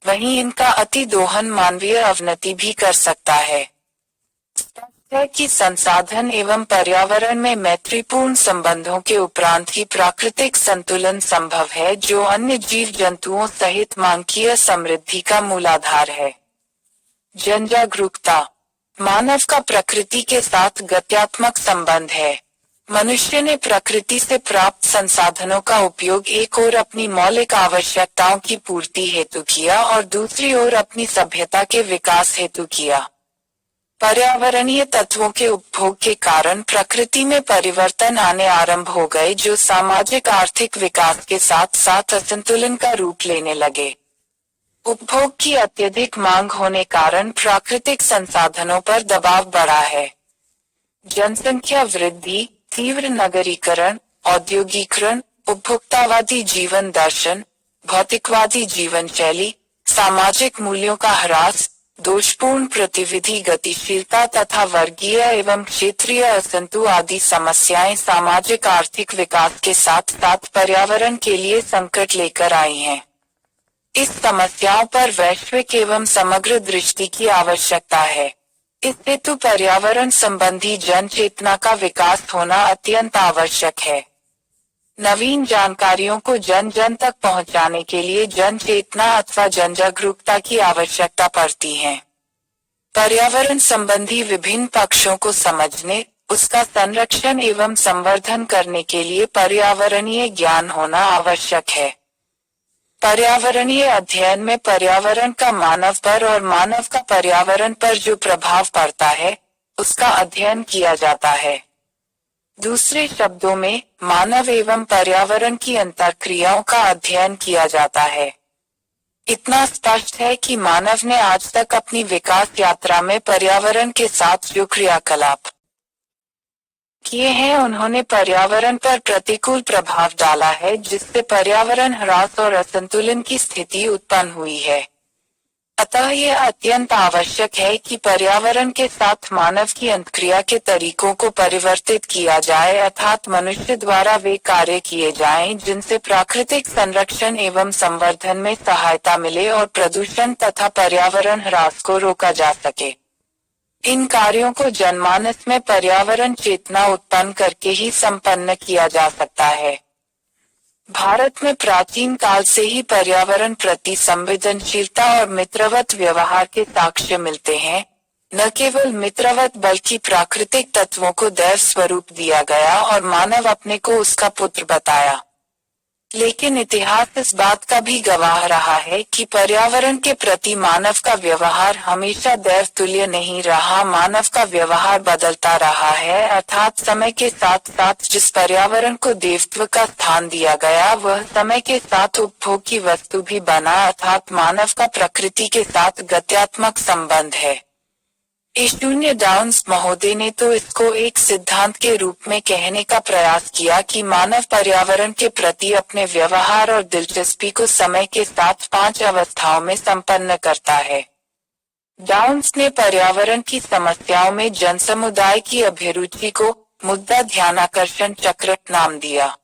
वहीं इनका अति दोहन मानवीय अवनति भी कर सकता है। स्पष्ट है कि संसाधन एवं पर्यावरण में मैत्रीपूर्ण संबंधों के उपरांत ही प्राकृतिक संतुलन संभव है, जो अन्य जीव जंतुओं सहित मानवीय समृद्धि का मूलाधार है। जनजागरूकता। मानव का प्रकृति के साथ गत्यात्मक संबंध है। मनुष्य ने प्रकृति से प्राप्त संसाधनों का उपयोग एक ओर अपनी मौलिक आवश्यकताओं की पूर्ति हेतु किया और दूसरी ओर अपनी सभ्यता के विकास हेतु किया। पर्यावरणीय तत्वों के उपभोग के कारण प्रकृति में परिवर्तन आने आरंभ हो गए, जो सामाजिक आर्थिक विकास के साथ साथ असंतुलन का रूप लेने लगे। उपभोग की अत्यधिक मांग होने कारण प्राकृतिक संसाधनों पर दबाव बढ़ा है। जनसंख्या वृद्धि, तीव्र नगरीकरण, औद्योगिकरण, उपभोक्तावादी जीवन दर्शन, भौतिकवादी जीवन शैली, सामाजिक मूल्यों का ह्रास, दोषपूर्ण प्रतिविधि गतिशीलता तथा वर्गीय एवं क्षेत्रीय असंतु आदि समस्याएं सामाजिक आर्थिक विकास के साथ साथ पर्यावरण के लिए संकट लेकर आई हैं। इस समस्याओं पर वैश्विक एवं समग्र दृष्टि की आवश्यकता है। इस हेतु पर्यावरण संबंधी जन चेतना का विकास होना अत्यंत आवश्यक है। नवीन जानकारियों को जन जन तक पहुंचाने के लिए जन चेतना अथवा जन जागरूकता की आवश्यकता पड़ती है। पर्यावरण संबंधी विभिन्न पक्षों को समझने, उसका संरक्षण एवं संवर्धन करने के लिए पर्यावरणीय ज्ञान होना आवश्यक है। पर्यावरणीय अध्ययन में पर्यावरण का मानव पर और मानव का पर्यावरण पर जो प्रभाव पड़ता है, उसका अध्ययन किया जाता है। दूसरे शब्दों में, मानव एवं पर्यावरण की अंतर्क्रियाओं का अध्ययन किया जाता है। इतना स्पष्ट है कि मानव ने आज तक अपनी विकास यात्रा में पर्यावरण के साथ जो क्रियाकलाप किए हैं, उन्होंने पर्यावरण पर प्रतिकूल प्रभाव डाला है, जिससे पर्यावरण ह्रास और असंतुलन की स्थिति उत्पन्न हुई है। अतः यह अत्यंत आवश्यक है कि पर्यावरण के साथ मानव की अंतक्रिया के तरीकों को परिवर्तित किया जाए, अर्थात मनुष्य द्वारा वे कार्य किए जाएं जिनसे प्राकृतिक संरक्षण एवं संवर्धन में सहायता मिले और प्रदूषण तथा पर्यावरण ह्रास को रोका जा सके। इन कार्यों को जनमानस में पर्यावरण चेतना उत्पन्न करके ही संपन्न किया जा सकता है। भारत में प्राचीन काल से ही पर्यावरण प्रति संवेदनशीलता और मित्रवत व्यवहार के साक्ष्य मिलते हैं। न केवल मित्रवत बल्कि प्राकृतिक तत्वों को दैव स्वरूप दिया गया और मानव अपने को उसका पुत्र बताया। लेकिन इतिहास इस बात का भी गवाह रहा है कि पर्यावरण के प्रति मानव का व्यवहार हमेशा दैव तुल्य नहीं रहा। मानव का व्यवहार बदलता रहा है, अर्थात समय के साथ साथ जिस पर्यावरण को देवत्व का स्थान दिया गया वह समय के साथ उपभोग की वस्तु भी बना, अर्थात मानव का प्रकृति के साथ गत्यात्मक संबंध है। शून्य डाउन्स महोदय ने तो इसको एक सिद्धांत के रूप में कहने का प्रयास किया कि मानव पर्यावरण के प्रति अपने व्यवहार और दिलचस्पी को समय के साथ 5 अवस्थाओं में संपन्न करता है। डाउन्स ने पर्यावरण की समस्याओं में जनसमुदाय की अभिरुचि को मुद्दा ध्यानाकर्षण चक्र नाम दिया।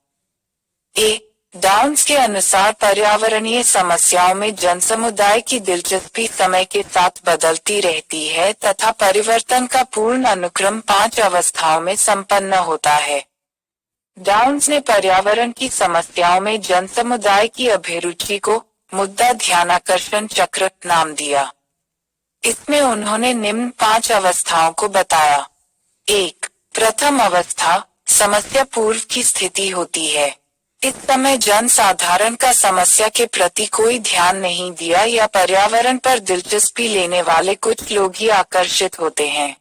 डाउन्स के अनुसार पर्यावरणीय समस्याओं में जनसमुदाय की दिलचस्पी समय के साथ बदलती रहती है तथा परिवर्तन का पूर्ण अनुक्रम 5 अवस्थाओं में संपन्न होता है। डाउन्स ने पर्यावरण की समस्याओं में जनसमुदाय की अभिरुचि को मुद्दा ध्यानाकर्षण चक्र नाम दिया। इसमें उन्होंने निम्न 5 अवस्थाओं को बताया। 1. प्रथम अवस्था समस्या पूर्व की स्थिति होती है। इस समय जनसाधारण का समस्या के प्रति कोई ध्यान नहीं दिया या पर्यावरण पर दिलचस्पी लेने वाले कुछ लोग ही आकर्षित होते हैं।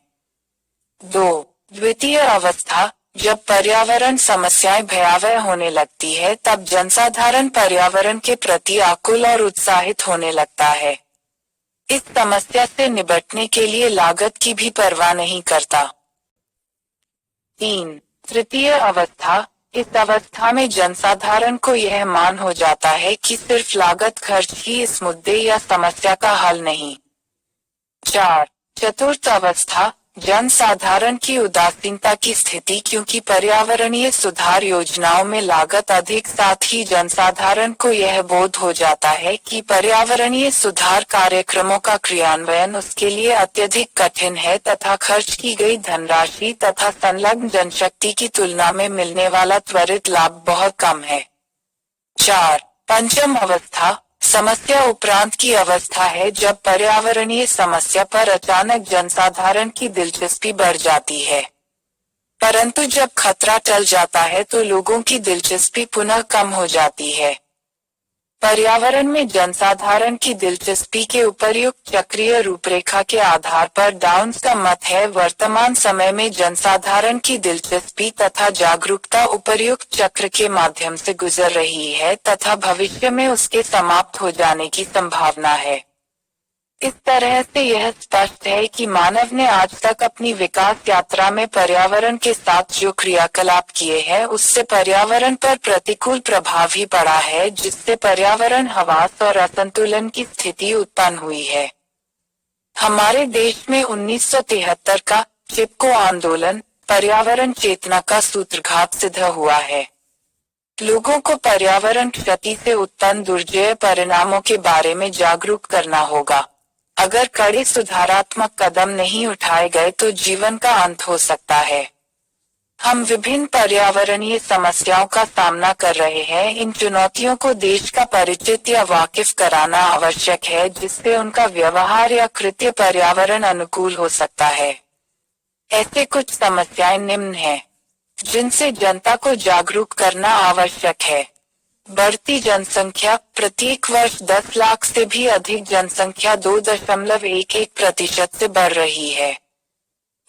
2. द्वितीय अवस्था जब पर्यावरण समस्याएं भयावह होने लगती है तब जनसाधारण पर्यावरण के प्रति आकुल और उत्साहित होने लगता है। इस समस्या से निपटने के लिए लागत की भी परवाह नहीं करता। 3. तृतीय अवस्था इस अवस्था में जनसाधारण को यह मान हो जाता है कि सिर्फ लागत खर्च ही इस मुद्दे या समस्या का हल नहीं। 4. चतुर्थ अवस्था जनसाधारण की उदासीनता की स्थिति, क्योंकि पर्यावरणीय सुधार योजनाओं में लागत अधिक, साथ ही जनसाधारण को यह बोध हो जाता है कि पर्यावरणीय सुधार कार्यक्रमों का क्रियान्वयन उसके लिए अत्यधिक कठिन है तथा खर्च की गई धनराशि तथा संलग्न जनशक्ति की तुलना में मिलने वाला त्वरित लाभ बहुत कम है। 4. पंचम अवस्था समस्या उपरांत की अवस्था है जब पर्यावरणीय समस्या पर अचानक जनसाधारण की दिलचस्पी बढ़ जाती है, परंतु जब खतरा टल जाता है तो लोगों की दिलचस्पी पुनः कम हो जाती है। पर्यावरण में जनसाधारण की दिलचस्पी के उपर्युक्त चक्रीय रूपरेखा के आधार पर डाउन्स का मत है वर्तमान समय में जनसाधारण की दिलचस्पी तथा जागरूकता उपर्युक्त चक्र के माध्यम से गुजर रही है तथा भविष्य में उसके समाप्त हो जाने की संभावना है। इस तरह से यह स्पष्ट है कि मानव ने आज तक अपनी विकास यात्रा में पर्यावरण के साथ जो क्रियाकलाप किए हैं उससे पर्यावरण पर प्रतिकूल प्रभाव ही पड़ा है, जिससे पर्यावरण हवास और असंतुलन की स्थिति उत्पन्न हुई है। हमारे देश में 1973 का चिपको आंदोलन पर्यावरण चेतना का सूत्रघात सिद्ध हुआ है। लोगों को पर्यावरण क्षति से उत्पन्न दुर्जय परिणामों के बारे में जागरूक करना होगा। अगर कड़े सुधारात्मक कदम नहीं उठाए गए तो जीवन का अंत हो सकता है। हम विभिन्न पर्यावरणीय समस्याओं का सामना कर रहे हैं। इन चुनौतियों को देश का परिचित या वाकिफ कराना आवश्यक है, जिससे उनका व्यवहार या कृत्य पर्यावरण अनुकूल हो सकता है। ऐसे कुछ समस्याएं निम्न हैं, जिनसे जनता को जागरूक करना आवश्यक है। बढ़ती जनसंख्या, प्रत्येक वर्ष 10 लाख से भी अधिक जनसंख्या 2.11% से बढ़ रही है,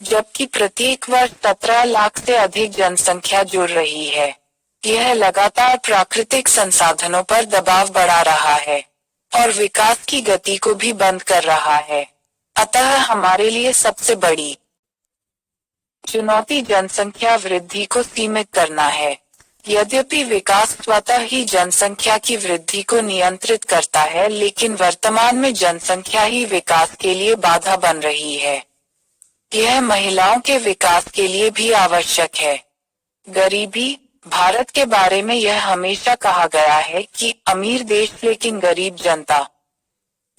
जबकि प्रत्येक वर्ष 17 लाख से अधिक जनसंख्या जुड़ रही है। यह लगातार प्राकृतिक संसाधनों पर दबाव बढ़ा रहा है और विकास की गति को भी बंद कर रहा है। अतः हमारे लिए सबसे बड़ी चुनौती जनसंख्या वृद्धि को सीमित करना है। यद्यपि विकास स्वतः ही जनसंख्या की वृद्धि को नियंत्रित करता है, लेकिन वर्तमान में जनसंख्या ही विकास के लिए बाधा बन रही है। यह महिलाओं के विकास के लिए भी आवश्यक है। गरीबी, भारत के बारे में यह हमेशा कहा गया है कि अमीर देश लेकिन गरीब जनता।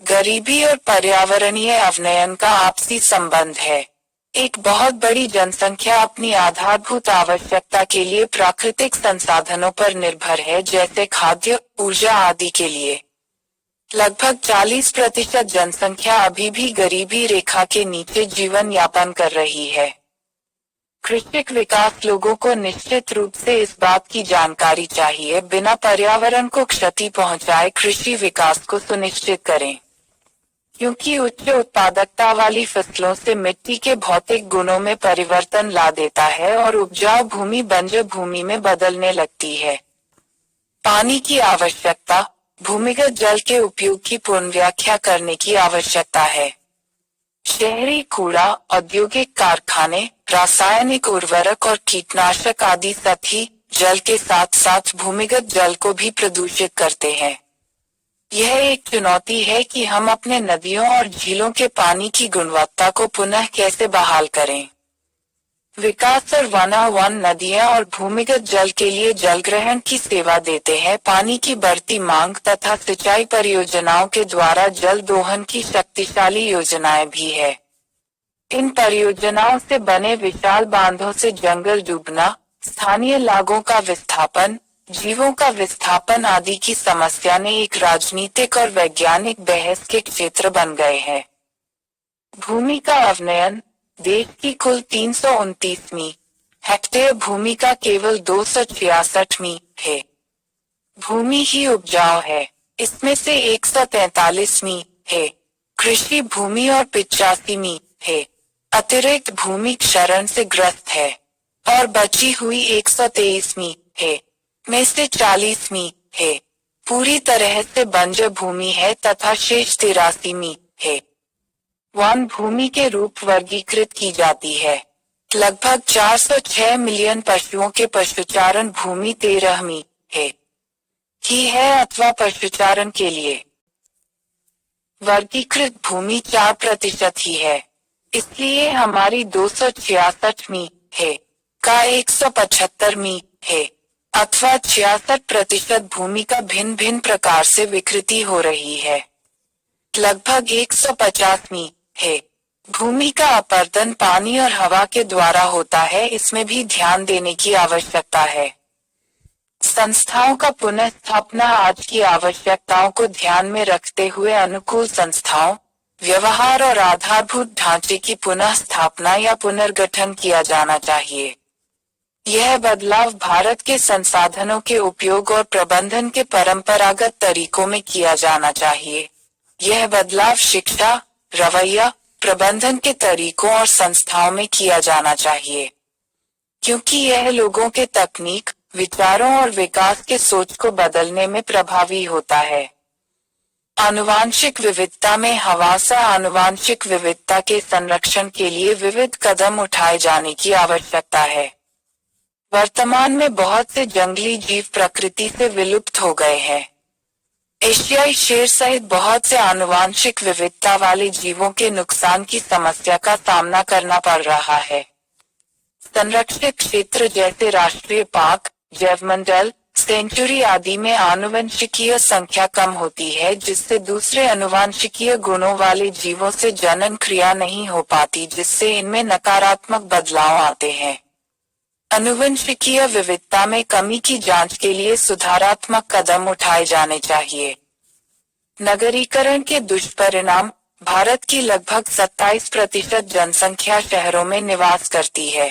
गरीबी और पर्यावरणीय अवनयन का आपसी संबंध है। एक बहुत बड़ी जनसंख्या अपनी आधारभूत आवश्यकता के लिए प्राकृतिक संसाधनों पर निर्भर है, जैसे खाद्य, ऊर्जा आदि के लिए। लगभग 40% जनसंख्या अभी भी गरीबी रेखा के नीचे जीवन यापन कर रही है। कृषि विकास लोगों को निश्चित रूप से इस बात की जानकारी चाहिए बिना पर्यावरण को क्षति पहुंचाए कृषि विकास को सुनिश्चित करें, क्योंकि उच्च उत्पादकता वाली फसलों से मिट्टी के भौतिक गुणों में परिवर्तन ला देता है और उपजाऊ भूमि बंजर भूमि में बदलने लगती है। पानी की आवश्यकता, भूमिगत जल के उपयोग की पुनर्व्याख्या करने की आवश्यकता है। शहरी कूड़ा, औद्योगिक कारखाने, रासायनिक उर्वरक और कीटनाशक आदि सभी जल के साथ साथ भूमिगत जल को भी प्रदूषित करते हैं। यह एक चुनौती है कि हम अपने नदियों और झीलों के पानी की गुणवत्ता को पुनः कैसे बहाल करें। विकास और 101 नदियां और भूमिगत जल के लिए जलग्रहण की सेवा देते हैं। पानी की बढ़ती मांग तथा सिंचाई परियोजनाओं के द्वारा जल दोहन की शक्तिशाली योजनाएं भी है। इन परियोजनाओं से बने विशाल बांधों से जंगल डूबना, स्थानीय लागों का विस्थापन, जीवों का विस्थापन आदि की समस्या ने एक राजनीतिक और वैज्ञानिक बहस के क्षेत्र बन गए हैं। भूमि का अवनयन, देश की कुल 329वीं हेक्टेयर भूमि का केवल 266वीं है। भूमि ही उपजाऊ है, इसमें से 143वीं है कृषि भूमि और 85वीं है अतिरिक्त भूमि क्षरण से ग्रस्त है और बची हुई 123वीं है में से 40वीं है पूरी तरह से बंजर भूमि है तथा शेष 83वीं है वन भूमि के रूप वर्गीकृत की जाती है। लगभग 406 मिलियन पशुओं के पशुचारण भूमि 13वीं है अथवा पशुचारण के लिए वर्गीकृत भूमि 4% ही है। इसलिए हमारी 266वीं है का 175वीं है अथवा 66% भूमि का भिन्न भिन्न प्रकार से विकृति हो रही है। लगभग 150वीं है भूमि का अपरदन पानी और हवा के द्वारा होता है, इसमें भी ध्यान देने की आवश्यकता है। संस्थाओं का पुनः स्थापना आज की आवश्यकताओं को ध्यान में रखते हुए अनुकूल संस्थाओं, व्यवहार और आधारभूत ढांचे की पुनः स्थापना या पुनर्गठन किया जाना चाहिए। यह बदलाव भारत के संसाधनों के उपयोग और प्रबंधन के परंपरागत तरीकों में किया जाना चाहिए। यह बदलाव शिक्षा, रवैया, प्रबंधन के तरीकों और संस्थाओं में किया जाना चाहिए, क्योंकि यह लोगों के तकनीक, विचारों और विकास के सोच को बदलने में प्रभावी होता है। आनुवांशिक विविधता में हवासा आनुवांशिक विविधता के संरक्षण के लिए विविध कदम उठाए जाने की आवश्यकता है। वर्तमान में बहुत से जंगली जीव प्रकृति से विलुप्त हो गए हैं। एशियाई शेर सहित बहुत से आनुवांशिक विविधता वाले जीवों के नुकसान की समस्या का सामना करना पड़ रहा है। संरक्षित क्षेत्र जैसे राष्ट्रीय पार्क, जैवमंडल, सेंचुरी आदि में आनुवंशिकीय संख्या कम होती है, जिससे दूसरे आनुवंशिकीय गुणों वाले जीवों से जनन क्रिया नहीं हो पाती, जिससे इनमें नकारात्मक बदलाव आते हैं। आनुवंशिकीय विविधता में कमी की जांच के लिए सुधारात्मक कदम उठाए जाने चाहिए। नगरीकरण के दुष्परिणाम। भारत की लगभग 27% जनसंख्या शहरों में निवास करती है।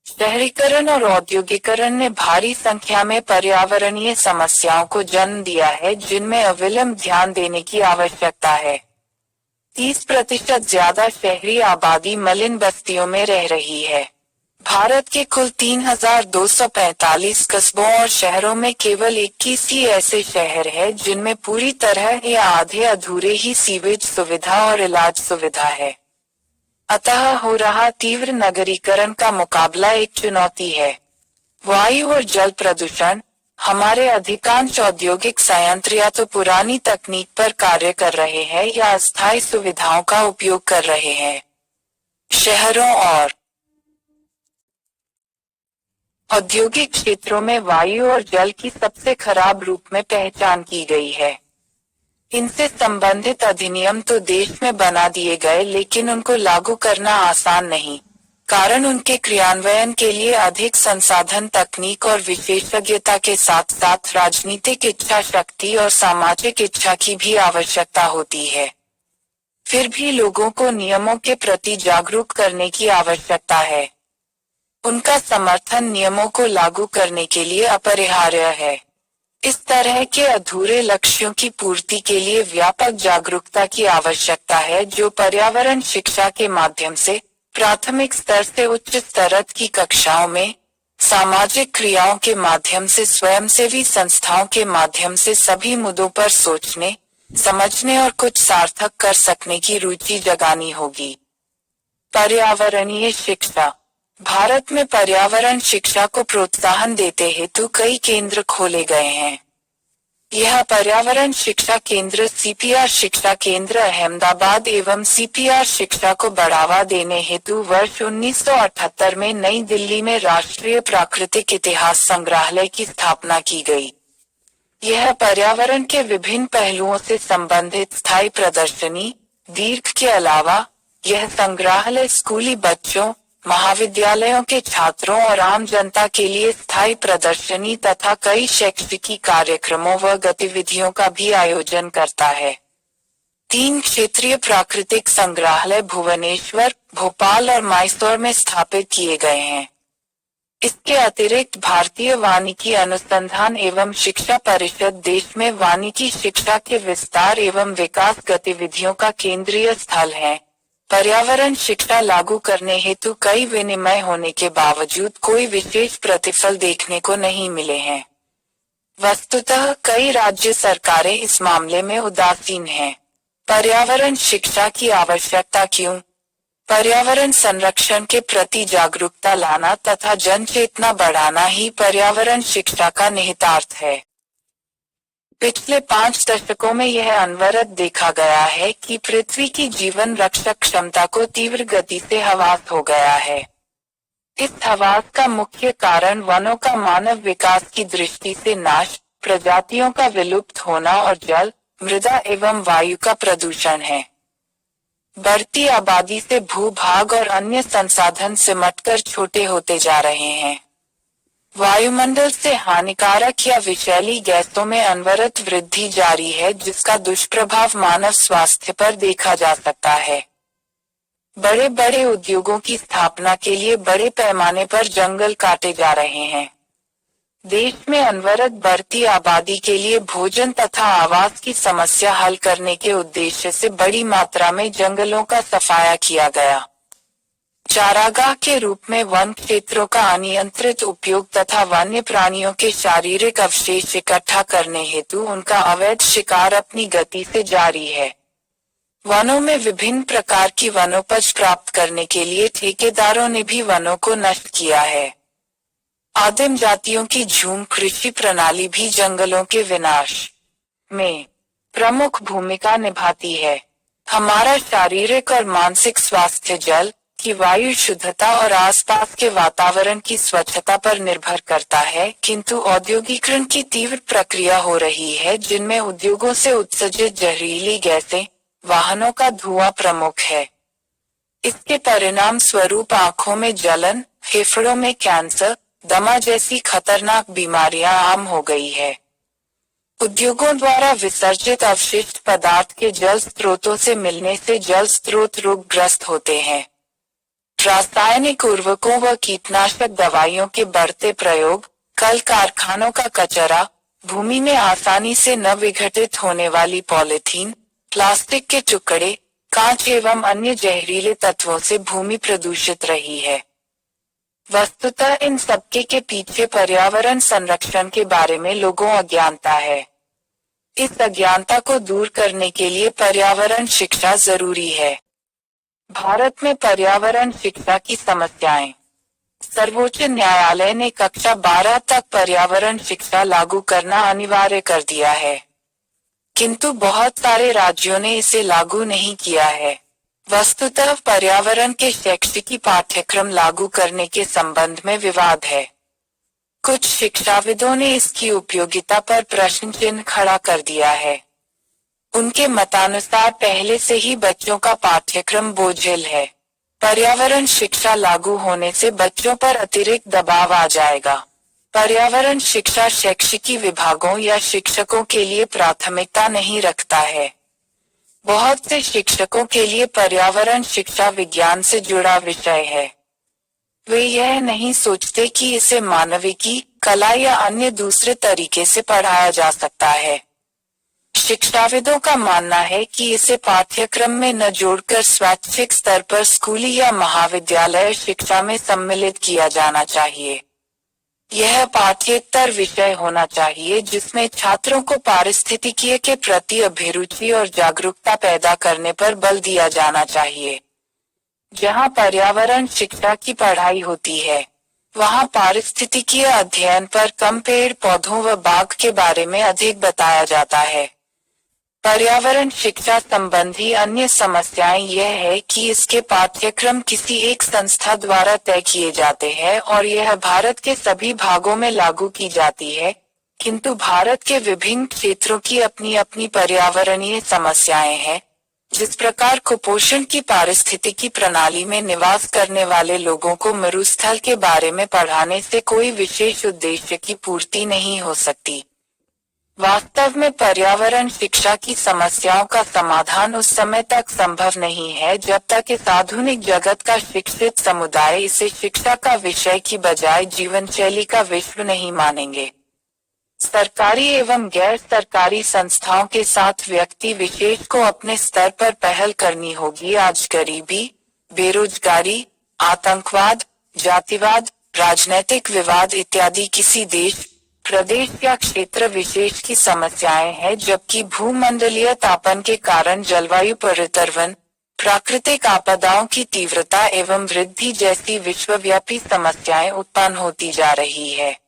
शहरीकरण और औद्योगिकरण ने भारी संख्या में पर्यावरणीय समस्याओं को जन्म दिया है, जिनमें अविलंब ध्यान देने की आवश्यकता है। 30% ज्यादा शहरी आबादी मलिन बस्तियों में रह रही है। भारत के कुल 3245 कस्बों और शहरों में केवल 21 ही ऐसे शहर हैं जिनमें पूरी तरह या आधे अधूरे ही सीवेज सुविधा और इलाज सुविधा है। अतः हो रहा तीव्र नगरीकरण का मुकाबला एक चुनौती है। वायु और जल प्रदूषण। हमारे अधिकांश औद्योगिक संयंत्र या तो पुरानी तकनीक पर कार्य कर रहे हैं या अस्थायी सुविधाओं का उपयोग कर रहे हैं। शहरों और औद्योगिक क्षेत्रों में वायु और जल की सबसे खराब रूप में पहचान की गई है। इनसे संबंधित अधिनियम तो देश में बना दिए गए, लेकिन उनको लागू करना आसान नहीं, कारण उनके क्रियान्वयन के लिए अधिक संसाधन, तकनीक और विशेषज्ञता के साथ साथ राजनीतिक इच्छा शक्ति और सामाजिक इच्छा की भी आवश्यकता होती है। फिर भी लोगों को नियमों के प्रति जागरूक करने की आवश्यकता है। उनका समर्थन नियमों को लागू करने के लिए अपरिहार्य है। इस तरह के अधूरे लक्ष्यों की पूर्ति के लिए व्यापक जागरूकता की आवश्यकता है, जो पर्यावरण शिक्षा के माध्यम से प्राथमिक स्तर से उच्च स्तर की कक्षाओं में, सामाजिक क्रियाओं के माध्यम से, स्वयंसेवी संस्थाओं के माध्यम से सभी मुद्दों पर सोचने, समझने और कुछ सार्थक कर सकने की रुचि जगानी होगी। पर्यावरणीय शिक्षा। भारत में पर्यावरण शिक्षा को प्रोत्साहन देते हेतु कई केंद्र खोले गए हैं। यह पर्यावरण शिक्षा केंद्र सीपीआर शिक्षा केंद्र अहमदाबाद एवं सीपीआर शिक्षा को बढ़ावा देने हेतु वर्ष 1978 में नई दिल्ली में राष्ट्रीय प्राकृतिक इतिहास संग्रहालय की स्थापना की गई। यह पर्यावरण के विभिन्न पहलुओं से संबंधित स्थायी प्रदर्शनी दीर्घ के अलावा यह संग्रहालय स्कूली बच्चों, महाविद्यालयों के छात्रों और आम जनता के लिए स्थायी प्रदर्शनी तथा कई शैक्षिक कार्यक्रमों व गतिविधियों का भी आयोजन करता है। 3 क्षेत्रीय प्राकृतिक संग्रहालय भुवनेश्वर, भोपाल और मैसूर में स्थापित किए गए हैं। इसके अतिरिक्त भारतीय वानिकी अनुसंधान एवं शिक्षा परिषद देश में वानिकी शिक्षा के विस्तार एवं विकास गतिविधियों का केंद्रीय स्थल है। पर्यावरण शिक्षा लागू करने हेतु कई विनिमय होने के बावजूद कोई विशेष प्रतिफल देखने को नहीं मिले हैं। वस्तुतः कई राज्य सरकारें इस मामले में उदासीन हैं। पर्यावरण शिक्षा की आवश्यकता क्यों? पर्यावरण संरक्षण के प्रति जागरूकता लाना तथा जन चेतना बढ़ाना ही पर्यावरण शिक्षा का निहितार्थ है। पिछले 5 दशकों में यह अनवरत देखा गया है कि पृथ्वी की जीवन रक्षक क्षमता को तीव्र गति से ह्रास हो गया है। इस ह्रास का मुख्य कारण वनों का मानव विकास की दृष्टि से नाश, प्रजातियों का विलुप्त होना और जल, मृदा एवं वायु का प्रदूषण है। बढ़ती आबादी से भूभाग और अन्य संसाधन सिमटकर छोटे होते जा रहे हैं। वायुमंडल से हानिकारक या विषैली गैसों में अनवरत वृद्धि जारी है, जिसका दुष्प्रभाव मानव स्वास्थ्य पर देखा जा सकता है। बड़े बड़े उद्योगों की स्थापना के लिए बड़े पैमाने पर जंगल काटे जा रहे हैं। देश में अनवरत बढ़ती आबादी के लिए भोजन तथा आवास की समस्या हल करने के उद्देश्य से बड़ी मात्रा में जंगलों का सफाया किया गया। चारागाह के रूप में वन क्षेत्रों का अनियंत्रित उपयोग तथा वन्य प्राणियों के शारीरिक अवशेष इकट्ठा करने हेतु उनका अवैध शिकार अपनी गति से जारी है। वनों में विभिन्न प्रकार की वनोपज प्राप्त करने के लिए ठेकेदारों ने भी वनों को नष्ट किया है। आदिम जातियों की झूम कृषि प्रणाली भी जंगलों के विनाश में प्रमुख भूमिका निभाती है। हमारा शारीरिक और मानसिक स्वास्थ्य जल की वायु शुद्धता और आसपास के वातावरण की स्वच्छता पर निर्भर करता है, किंतु औद्योगिकरण की तीव्र प्रक्रिया हो रही है, जिनमें उद्योगों से उत्सर्जित जहरीली गैसें, वाहनों का धुआं प्रमुख है। इसके परिणाम स्वरूप आंखों में जलन, फेफड़ों में कैंसर, दमा जैसी खतरनाक बीमारियां आम हो गई है। उद्योगों द्वारा विसर्जित अवशिष्ट पदार्थ के जल स्रोतों से मिलने से जल स्रोत रोगग्रस्त होते हैं। रासायनिक उर्वरकों व कीटनाशक दवाइयों के बढ़ते प्रयोग, कल कारखानों का कचरा, भूमि में आसानी से न विघटित होने वाली पॉलीथीन, प्लास्टिक के टुकड़े, कांच एवं अन्य जहरीले तत्वों से भूमि प्रदूषित रही है। वस्तुतः इन सबके के पीछे पर्यावरण संरक्षण के बारे में लोगों अज्ञानता है। इस अज्ञानता को दूर करने के लिए पर्यावरण शिक्षा जरूरी है। भारत में पर्यावरण शिक्षा की समस्याएं। सर्वोच्च न्यायालय ने कक्षा 12 तक पर्यावरण शिक्षा लागू करना अनिवार्य कर दिया है, किंतु बहुत सारे राज्यों ने इसे लागू नहीं किया है। वस्तुतः पर्यावरण के शैक्षिक पाठ्यक्रम लागू करने के संबंध में विवाद है। कुछ शिक्षाविदों ने इसकी उपयोगिता पर प्रश्न चिन्ह खड़ा कर दिया है। उनके मतानुसार पहले से ही बच्चों का पाठ्यक्रम बोझिल है। पर्यावरण शिक्षा लागू होने से बच्चों पर अतिरिक्त दबाव आ जाएगा। पर्यावरण शिक्षा शैक्षिक विभागों या शिक्षकों के लिए प्राथमिकता नहीं रखता है। बहुत से शिक्षकों के लिए पर्यावरण शिक्षा विज्ञान से जुड़ा विषय है। वे यह नहीं सोचते कि इसे मानविकी, कला या अन्य दूसरे तरीके से पढ़ाया जा सकता है। शिक्षाविदों का मानना है कि इसे पाठ्यक्रम में न जोड़कर स्वैच्छिक स्तर पर स्कूली या महाविद्यालय शिक्षा में सम्मिलित किया जाना चाहिए। यह पाठ्येतर विषय होना चाहिए जिसमें छात्रों को पारिस्थितिकी के प्रति अभिरुचि और जागरूकता पैदा करने पर बल दिया जाना चाहिए। जहां पर्यावरण शिक्षा की पढ़ाई होती है, वहां पारिस्थितिकीय अध्ययन पर कम पेड़ पौधों व बाग के बारे में अधिक बताया जाता है। पर्यावरण शिक्षा संबंधी अन्य समस्याएं यह है कि इसके पाठ्यक्रम किसी एक संस्था द्वारा तय किए जाते हैं और यह भारत के सभी भागों में लागू की जाती है, किंतु भारत के विभिन्न क्षेत्रों की अपनी अपनी पर्यावरणीय समस्याएं हैं। जिस प्रकार कुपोषण की पारिस्थितिकी प्रणाली में निवास करने वाले लोगों को मरुस्थल के बारे में पढ़ाने से कोई विशेष उद्देश्य की पूर्ति नहीं हो सकती। वास्तव में पर्यावरण शिक्षा की समस्याओं का समाधान उस समय तक संभव नहीं है जब तक इस आधुनिक जगत का शिक्षित समुदाय इसे शिक्षा का विषय की बजाय जीवनशैली का विषय नहीं मानेंगे। सरकारी एवं गैर सरकारी संस्थाओं के साथ व्यक्ति विशेष को अपने स्तर पर पहल करनी होगी। आज गरीबी, बेरोजगारी, आतंकवाद, जातिवाद, राजनीतिक विवाद इत्यादि किसी देश, प्रदेश या क्षेत्र विशेष की समस्याएं हैं, जबकि भूमंडलीय तापन के कारण जलवायु परिवर्तन, प्राकृतिक आपदाओं की तीव्रता एवं वृद्धि जैसी विश्वव्यापी समस्याएं उत्पन्न होती जा रही है।